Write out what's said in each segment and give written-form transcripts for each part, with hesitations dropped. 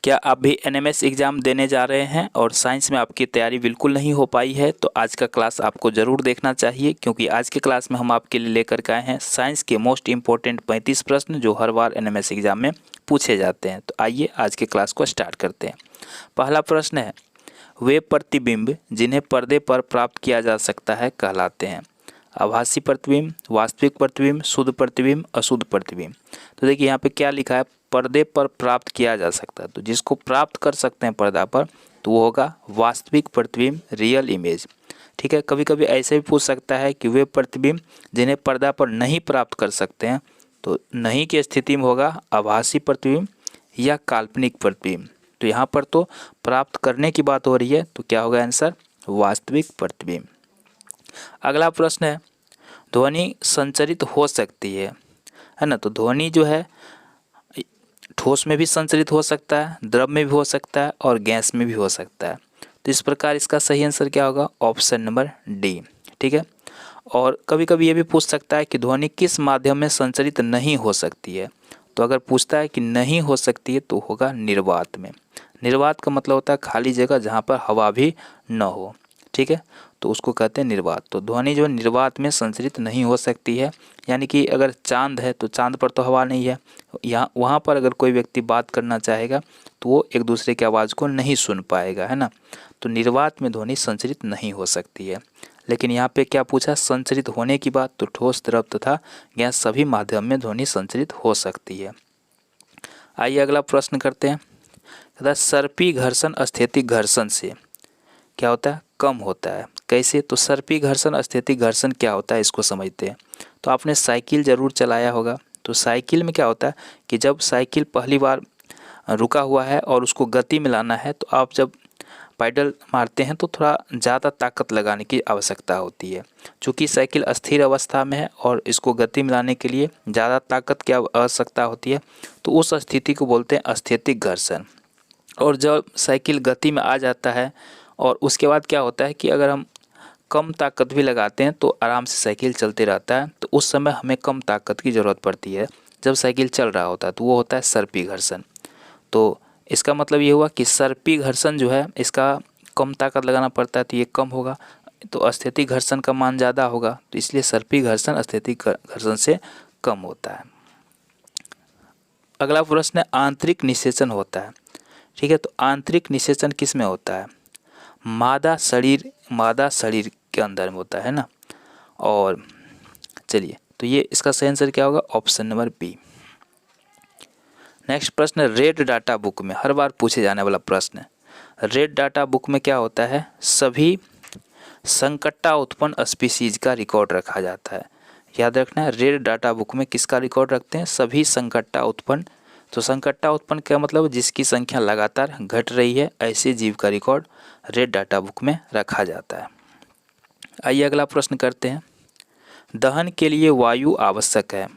क्या आप भी एनएमएस एग्ज़ाम देने जा रहे हैं और साइंस में आपकी तैयारी बिल्कुल नहीं हो पाई है, तो आज का क्लास आपको ज़रूर देखना चाहिए, क्योंकि आज के क्लास में हम आपके लिए लेकर के आए हैं साइंस के मोस्ट इंपॉर्टेंट 35 प्रश्न जो हर बार एनएमएस एग्ज़ाम में पूछे जाते हैं। तो आइए आज के क्लास को स्टार्ट करते हैं। पहला प्रश्न है, वे प्रतिबिंब जिन्हें पर्दे पर प्राप्त किया जा सकता है कहलाते हैं? आभासी प्रतिबिंब, वास्तविक प्रतिबिंब, शुद्ध प्रतिबिंब, अशुद्ध प्रतिबिंब। तो देखिए यहाँ पे क्या लिखा है, पर्दे पर प्राप्त किया जा सकता है, तो जिसको प्राप्त कर सकते हैं पर्दा पर तो वो होगा वास्तविक प्रतिबिंब, रियल इमेज। ठीक है, कभी कभी ऐसे भी पूछ सकता है कि वे प्रतिबिंब जिन्हें पर्दा पर नहीं प्राप्त कर सकते हैं, तो नहीं की स्थिति में होगा आभासी प्रतिबिंब या काल्पनिक प्रतिबिंब। तो यहाँ पर तो प्राप्त करने की बात हो रही है, तो क्या होगा आंसर, वास्तविक प्रतिबिंब। अगला प्रश्न है, ध्वनि संचरित हो सकती है ना? तो ध्वनि जो है ठोस में भी संचरित हो सकता है, द्रव में भी हो सकता है और गैस में भी हो सकता है। तो इस प्रकार इसका सही आंसर क्या होगा, ऑप्शन नंबर डी। ठीक है, और कभी कभी ये भी पूछ सकता है कि ध्वनि किस माध्यम में संचरित नहीं हो सकती है। तो अगर पूछता है कि नहीं हो सकती है तो होगा निर्वात में। निर्वात का मतलब होता है खाली जगह जहाँ पर हवा भी न हो। ठीक है, तो उसको कहते हैं निर्वात। तो ध्वनि जो निर्वात में संचरित नहीं हो सकती है, यानी कि अगर चांद है तो चांद पर तो हवा नहीं है, यहाँ वहाँ पर अगर कोई व्यक्ति बात करना चाहेगा तो वो एक दूसरे की आवाज़ को नहीं सुन पाएगा, है ना। तो निर्वात में ध्वनि संचरित नहीं हो सकती है। लेकिन यहाँ पे क्या पूछा, संचरित होने की बात, तो ठोस, द्रव तथा गैस सभी माध्यम में ध्वनि संचरित हो सकती है। आइए अगला प्रश्न करते हैं। कहता है सर्पी घर्षण स्थैतिक घर्षण से क्या होता है, कम होता है। कैसे, तो सर्पी घर्षण स्थैतिक घर्षण क्या होता है इसको समझते हैं। तो आपने साइकिल ज़रूर चलाया होगा। तो साइकिल में क्या होता है कि जब साइकिल पहली बार रुका हुआ है और उसको गति में लाना है, तो आप जब पैडल मारते हैं तो थोड़ा ज़्यादा ताकत लगाने की आवश्यकता होती है। चूँकि साइकिल अस्थिर अवस्था में है और इसको गति में लाने के लिए ज़्यादा ताकत की आवश्यकता होती है, तो उस स्थिति को बोलते हैं स्थैतिक घर्षण। और जब साइकिल गति में आ जाता है और उसके बाद क्या होता है कि अगर हम कम ताकत भी लगाते हैं तो आराम से साइकिल चलते रहता है, तो उस समय हमें कम ताकत की ज़रूरत पड़ती है जब साइकिल चल रहा होता है, तो वो होता है सर्पी घर्षण। तो इसका मतलब ये हुआ कि सर्पी घर्षण जो है इसका कम ताकत लगाना पड़ता है, तो ये कम होगा। तो स्थैतिक घर्षण का मान ज़्यादा होगा, तो इसलिए सर्पी घर्षण स्थैतिक घर्षण से कम होता है। अगला प्रश्न है, आंतरिक निषेचन होता है। ठीक है, तो आंतरिक निषेचन किस में होता है, मादा शरीर के अंदर में होता है ना। और चलिए, तो ये इसका सही आंसर क्या होगा, ऑप्शन नंबर बी। नेक्स्ट प्रश्न, रेड डाटा बुक में हर बार पूछे जाने वाला प्रश्न है। रेड डाटा बुक में क्या होता है, सभी संकट्टा उत्पन्न स्पीसीज का रिकॉर्ड रखा जाता है। याद रखना है, रेड डाटा बुक में किसका रिकॉर्ड रखते हैं, सभी संकट्टा उत्पन्न। तो संकट्टा उत्पन्न क्या मतलब, जिसकी संख्या लगातार घट रही है, ऐसे जीव का रिकॉर्ड रेड डाटा बुक में रखा जाता है। आइए अगला प्रश्न करते हैं। दहन के लिए वायु आवश्यक है।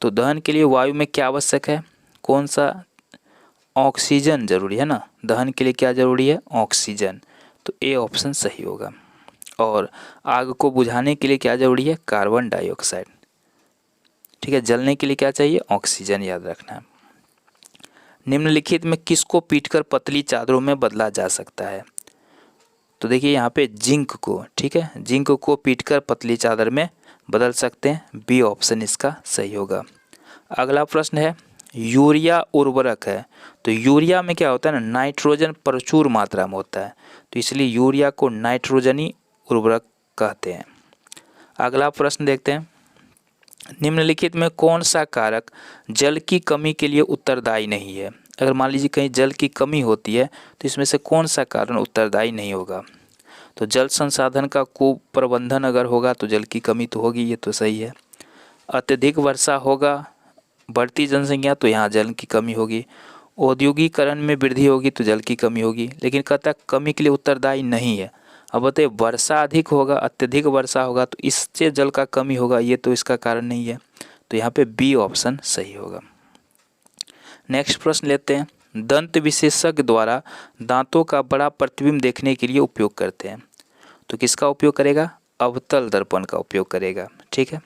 तो दहन के लिए वायु में क्या आवश्यक है, कौन सा, ऑक्सीजन जरूरी है ना। दहन के लिए क्या जरूरी है, ऑक्सीजन। तो ए ऑप्शन सही होगा। और आग को बुझाने के लिए क्या जरूरी है, कार्बन डाइऑक्साइड। ठीक है, जलने के लिए क्या चाहिए, ऑक्सीजन, याद रखना है। निम्नलिखित में किसको पीटकर पतली चादरों में बदला जा सकता है। तो देखिए यहाँ पे जिंक को, ठीक है, जिंक को पीटकर पतली चादर में बदल सकते हैं, बी ऑप्शन इसका सही होगा। अगला प्रश्न है, यूरिया उर्वरक है। तो यूरिया में क्या होता है ना, नाइट्रोजन प्रचुर मात्रा में होता है, तो इसलिए यूरिया को नाइट्रोजनी उर्वरक कहते हैं। अगला प्रश्न देखते हैं, निम्नलिखित में कौन सा कारक जल की कमी के लिए उत्तरदायी नहीं है। अगर मान लीजिए कहीं जल की कमी होती है तो इसमें से कौन सा कारण उत्तरदायी नहीं होगा। तो जल संसाधन का कुप्रबंधन अगर होगा तो जल की कमी तो होगी, ये तो सही है। अत्यधिक वर्षा होगा, बढ़ती जनसंख्या, तो यहाँ जल की कमी होगी। औद्योगिकरण में वृद्धि होगी तो जल की कमी होगी, लेकिन कहता है कमी के लिए उत्तरदायी नहीं है। अब बताइए, वर्षा अधिक होगा, अत्यधिक वर्षा होगा तो इससे जल का कमी होगा, ये तो इसका कारण नहीं है। तो यहाँ पे बी ऑप्शन सही होगा। नेक्स्ट प्रश्न लेते हैं, दंत विशेषज्ञ द्वारा दांतों का बड़ा प्रतिबिंब देखने के लिए उपयोग करते हैं। तो किसका उपयोग करेगा, अवतल दर्पण का उपयोग करेगा। ठीक है,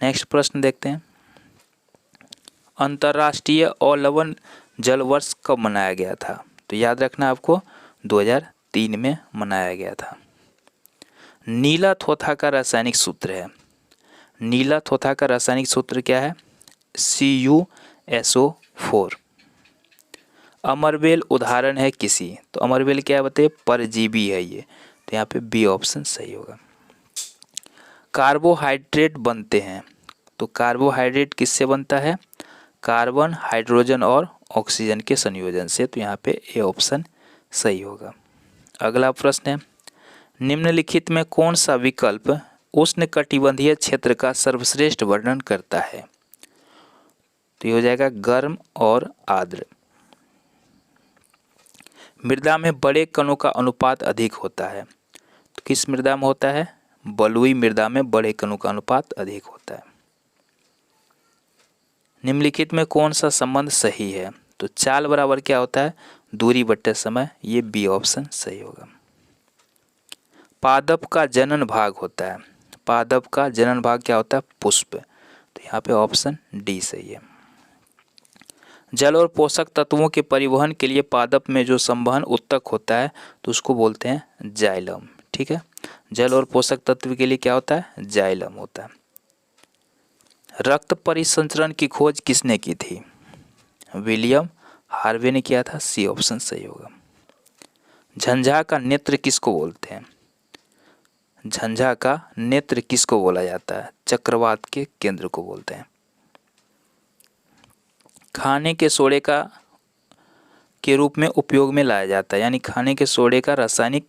नेक्स्ट प्रश्न देखते हैं, अंतर्राष्ट्रीय अवलवन जल वर्ष कब मनाया गया था? तो याद रखना आपको 2003 में मनाया गया था। नीला थोथा का रासायनिक सूत्र है। नीला थोथा का रासायनिक सूत्र क्या है? CuSO4। अमरबेल उदाहरण है किसी, तो अमरबेल क्या बताइए? परजीवी है ये, तो यहाँ पे बी ऑप्शन सही होगा। कार्बोहाइड्रेट बनते हैं, तो कार्बोहाइड्रेट किससे बनता है? कार्बन, हाइड्रोजन और ऑक्सीजन के संयोजन से, तो यहाँ पे ए ऑप्शन सही होगा। अगला प्रश्न है, निम्नलिखित में कौन सा विकल्प उष्णकटिबंधीय क्षेत्र का सर्वश्रेष्ठ वर्णन करता है? तो ये हो जाएगा गर्म और आर्द्र। मृदा में बड़े कणों का अनुपात अधिक होता है, तो किस मृदा में होता है? बलुई मृदा में बड़े कणों का अनुपात अधिक होता है। निम्नलिखित में कौन सा संबंध सही है? तो चाल बराबर क्या होता है? दूरी बट्टे समय, ये बी ऑप्शन सही होगा। पादप का जनन भाग होता है, पादप का जनन भाग क्या होता है? पुष्प, तो यहाँ पे ऑप्शन डी सही है। जल और पोषक तत्वों के परिवहन के लिए पादप में जो संवहन उत्तक होता है तो उसको बोलते हैं जाइलम। ठीक है, जल और पोषक तत्व के लिए क्या होता है? जाइलम होता है। रक्त परिसंचरण की खोज किसने की थी? विलियम हार्वे ने किया था, सी ऑप्शन सही होगा। झंझा का नेत्र किसको बोलते हैं? झंझा का नेत्र किसको बोला जाता है? चक्रवात के केंद्र को बोलते हैं। खाने के सोडे का के रूप में उपयोग में लाया जाता है, यानी खाने के सोडे का रासायनिक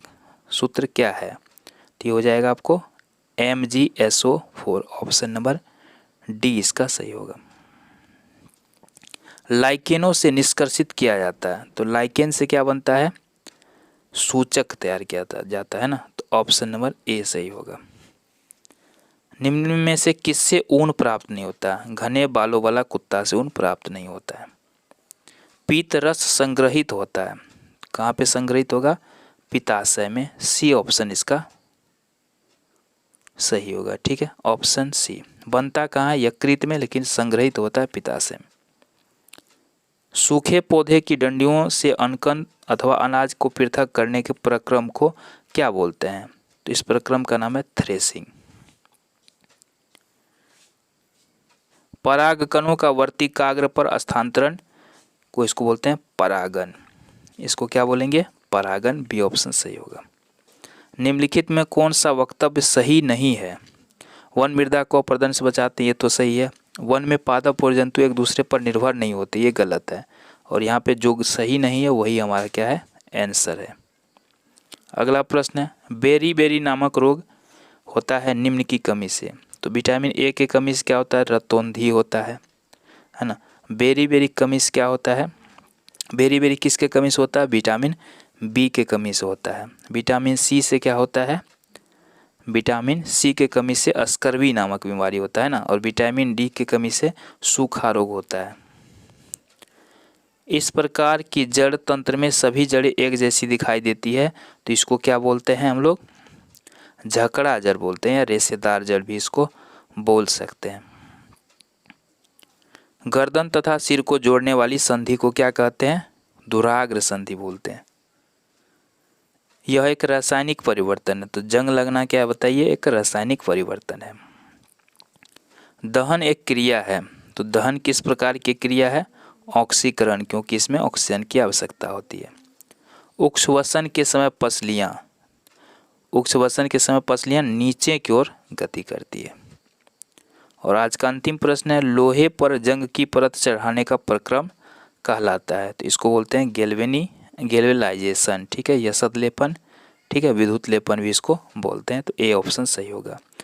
सूत्र क्या है? तो हो जाएगा आपको MgSO4, ऑप्शन नंबर डी इसका सही होगा। लाइकेनों से निष्कर्षित किया जाता है, तो लाइकेन से क्या बनता है? सूचक तैयार किया जाता है ना, तो ऑप्शन नंबर ए सही होगा। निम्न में से किससे ऊन प्राप्त नहीं होता? घने बालों वाला कुत्ता से ऊन प्राप्त नहीं होता है। पीत रस संग्रहित होता है, कहाँ पे संग्रहित होगा? पित्ताशय में, सी ऑप्शन इसका सही होगा। ठीक है, ऑप्शन सी। बनता कहाँ है? यकृत में, लेकिन संग्रहित होता है पित्ताशय में। सूखे पौधे की डंडियों से अनकन अथवा अनाज को पृथक करने के प्रक्रम को क्या बोलते हैं? तो इस प्रक्रम का नाम है थ्रेसिंग। परागकणों का वर्तिकाग्र पर स्थानांतरण को इसको बोलते हैं परागन। इसको क्या बोलेंगे? परागन, बी ऑप्शन सही होगा। निम्नलिखित में कौन सा वक्तव्य सही नहीं है? वन मृदा को अपरदन से बचाते हैं, ये तो सही है। वन में पादप और जंतु एक दूसरे पर निर्भर नहीं होते, ये गलत है। और यहाँ पे जो सही नहीं है वही हमारा क्या है? आंसर है। अगला प्रश्न है, बेरी बेरी नामक रोग होता है निम्न की कमी से, तो विटामिन ए के कमी से क्या होता है? रतौंधी होता है ना। बेरी बेरी कमी से क्या होता है? बेरी बेरी किसके कमी से होता है? विटामिन बी के कमी से होता है। विटामिन सी से क्या होता है? विटामिन सी के कमी से स्कर्वी नामक बीमारी होता है ना। और विटामिन डी के कमी से सूखा रोग होता है। इस प्रकार की जड़ तंत्र में सभी जड़ें एक जैसी दिखाई देती है, तो इसको क्या बोलते हैं हम लोग? झकड़ा जड़ बोलते हैं, या रेशेदार जड़ भी इसको बोल सकते हैं। गर्दन तथा सिर को जोड़ने वाली संधि को क्या कहते हैं? दुराग्र संधि बोलते हैं। यह एक रासायनिक परिवर्तन है, तो जंग लगना क्या बताइए? एक रासायनिक परिवर्तन है। दहन एक क्रिया है, तो दहन किस प्रकार की क्रिया है? ऑक्सीकरण, क्योंकि इसमें ऑक्सीजन की आवश्यकता होती है। उक्षवसन के समय पसलियाँ, उक्षवसन के समय पसलियाँ नीचे की ओर गति करती है। और आज का अंतिम प्रश्न है, लोहे पर जंग की परत चढ़ाने का प्रक्रम कहलाता है, तो इसको बोलते हैं गैल्वेनाइजेशन। ठीक है, यसद लेपन, ठीक है, विद्युत लेपन भी इसको बोलते हैं, तो ए ऑप्शन सही होगा।